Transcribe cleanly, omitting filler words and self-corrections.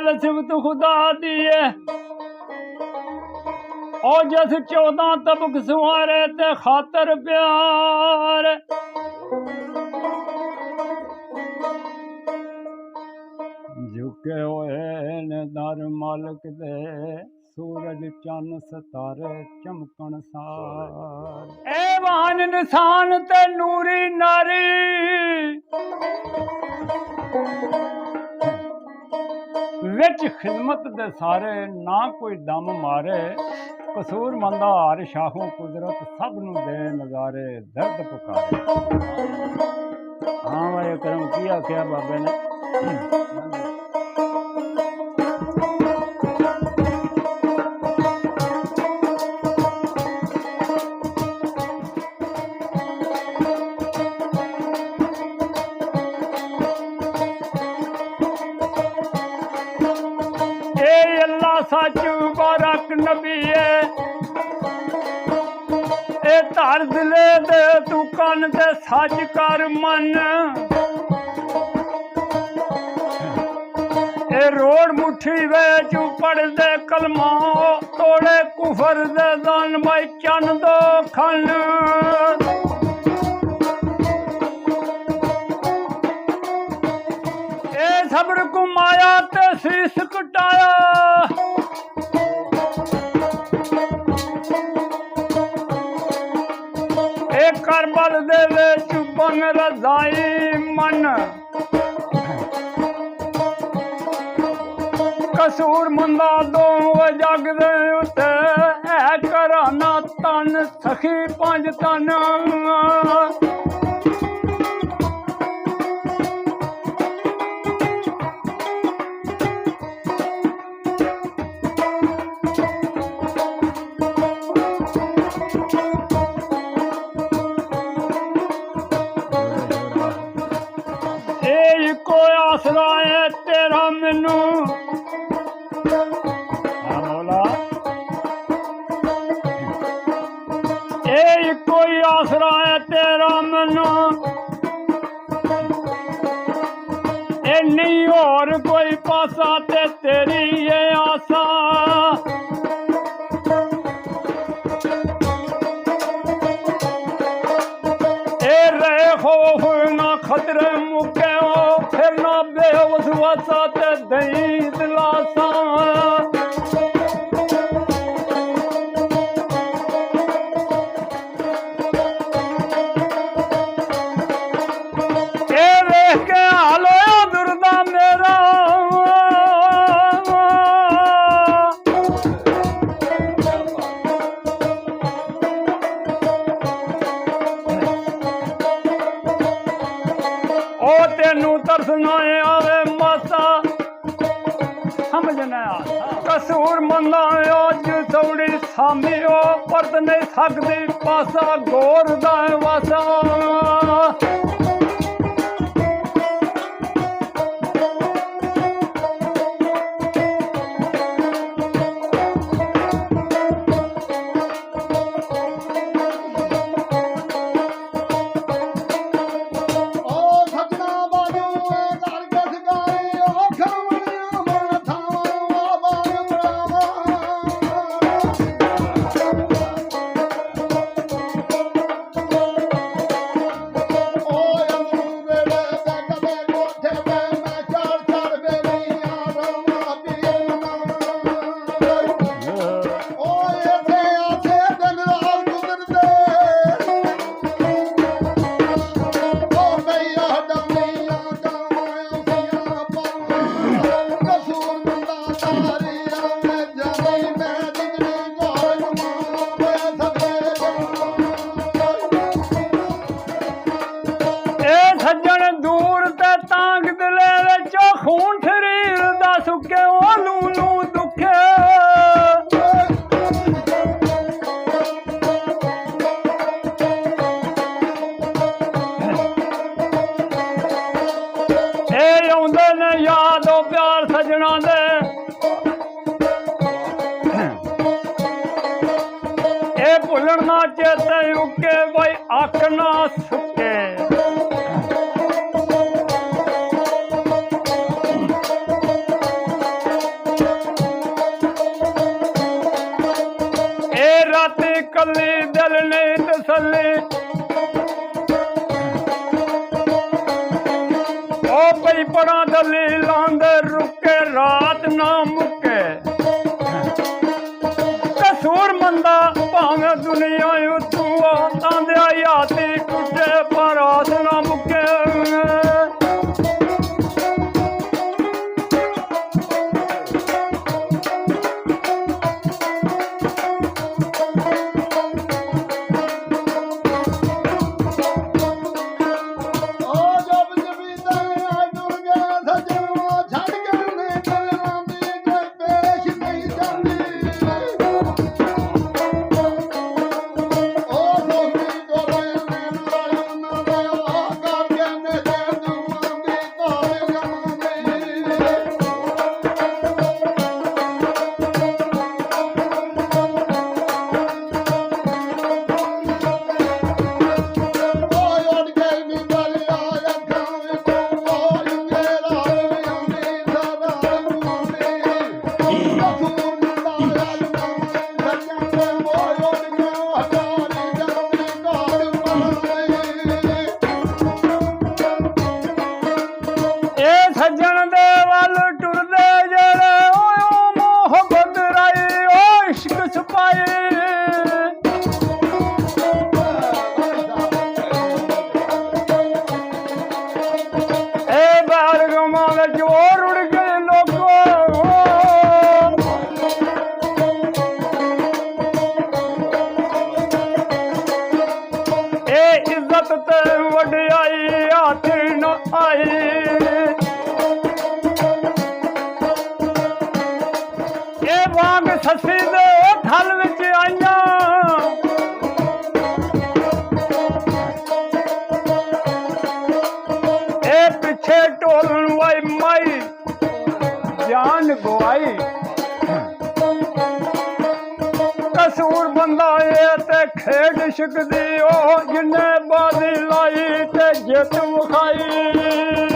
बोल सिफत खुदा दी है और जस 14 तबक सुवारे ते खातर प्यार झुके होए ने दर मालक दे सूरज चन सितारे चमकन सार ए वाहन इंसान ते नूरी नारी विच खिदमत दे सारे ना कोई दम मारे कसूर मंदा हर शाहों कुदरत सब नू दे नजारे दर्द पुकारे। हाँ भाई करम किया क्या बाबे ने सच बारक नबी है ए धर दिले दे तू कन ते सच कर मन ए रोड मुट्ठी विच पढ़ दे कलमा तोड़े कुफर दे दन भाई चन दो खन ए सबर घुमाया ते शीस कटाया करबल दे विच बन रजाई मन कसूर मंदा दो जग दे उत्ते है घराना तन सखी पंज तन आसरा है तेरा मैनू मौला ए कोई आसरा है तेरा मैनू ए नहीं और कोई पासा ते तेरी ये आसा ए रहे खौफ ना खतरे मुके बेवसवासा ते दई दिलासा ए वेख के हाल होया दुर्दा मेरा ओ तेनू तरसना आवे मासा समझना कसूर मंदा अज सौड़ी सामी परत नहीं सकती पासा गोर दा वासा भुलन ना चेते उके भाई आखना सुके ਉਹ ਪਈ ਪੜਾ ਦਲੀਲਾਂ ਦੇ ਰੁਕੇ ਰਾਤ ਨਾ ਮੁੱਕੇ ਕਸੂਰ ਮੰਦਾ ਭਾਵੇਂ ਦੁਨੀਆ ਉਤੋਂ ਆਤਾਂ ਦੇ ਆਤੀ ਟੁੱਟੇ ਪਰ ਆਸ ਨਾ ਮੁੱਕੇ ਸੱਜਣ ਦੇ ਵੱਲ ਟੁਰਦੇ ਜਿਹੜੇ ਓ ਮੁਹੱਬਤ ਰਾਈ ਓ ਇਸ਼ਕ ਛੁਪਾਏ ਇਹ ਬਾਰਗਮਾਂ ਵਿੱਚ ਉਹ ਰੁੜ ਗਏ ਲੋਕੋ ਇਹ ਇੱਜ਼ਤ ਤੇ ਵਡਿਆਈ ਹੱਥ ਨਾ ਆਈ ਵਾਂਗ ਸੱਸੀ ਦੇ ਥਲ ਵਿੱਚ ਆਈਆਂ ਇਹ ਪਿੱਛੇ ਢੋਲਣ ਵਾਈ ਮਾਈ ਜਾਨ ਗਵਾਈ ਕਸੂਰ ਬੰਦਾ ਇਹ ਤੇ ਖੇਡ ਇਸ਼ਕ ਦੀ ਉਹ ਜਿੰਨੇ ਬਾਜ਼ੀ ਲਾਈ ਤੇ ਜਿੱਤ ਵਿਖਾਈ